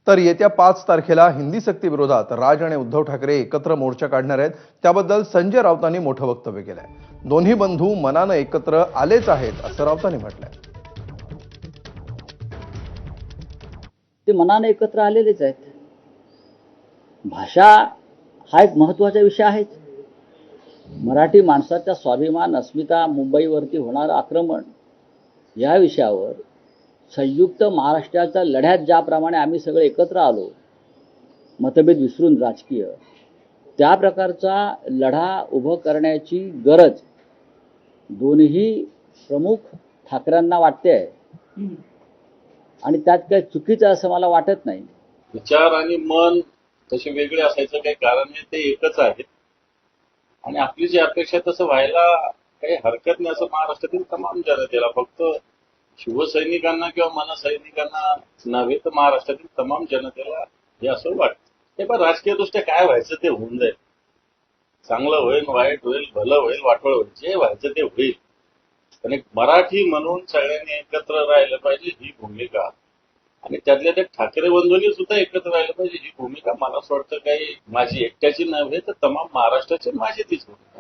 तर येत्या 5 तारखेला हिंदी सक्ती विरोधात राज आणि उद्धव ठाकरे एकत्र मोर्चा काढणार आहेत। त्याबद्दल संजय राऊतांनी मोठं वक्तव्य केलंय। दोन्ही बंधू मनानं एकत्र आलेच आहेत असं राऊतांनी म्हटलंय। ते मनाने एकत्र आलेलेच आहेत। भाषा हा एक महत्त्वाचा विषय आहे। मराठी माणसाचा स्वाभिमान, अस्मिता, मुंबईवरती होणारं आक्रमण या विषयावर संयुक्त महाराष्ट्राच्या लढ्यात ज्याप्रमाणे आम्ही सगळे एकत्र आलो, मतभेद विसरून राजकीय, त्या प्रकारचा लढा उभं करण्याची गरज दोन्ही प्रमुख ठाकरेंना वाटते आहे आणि त्यात काही चुकीचं असं मला वाटत नाही। विचार आणि मन तसे वेगळे असायचं काही कारण नाही, ते एकच आहे आणि आपली जी अपेक्षा तसं व्हायला काही हरकत नाही असं महाराष्ट्रातील तमाम जनतेला, फक्त शिवसैनिकांना किंवा मनसैनिकांना नव्हे तर महाराष्ट्रातील तमाम जनतेला हे असं वाटतं। हे पण राजकीय दृष्ट्या काय व्हायचं ते होऊन जाईल, चांगलं होईल, वाईट होईल, भलं होईल, वाटोळ होईल, जे व्हायचं ते होईल। पण एक मराठी म्हणून सगळ्यांनी एकत्र राहिलं पाहिजे ही भूमिका, आणि त्यातल्या त्या ठाकरे बंधूंनी सुद्धा एकत्र राहिलं पाहिजे ही भूमिका मला असं वाटतं काही माझी एकट्याची नव्हे तर तमाम महाराष्ट्राची माझी तीच भूमिका।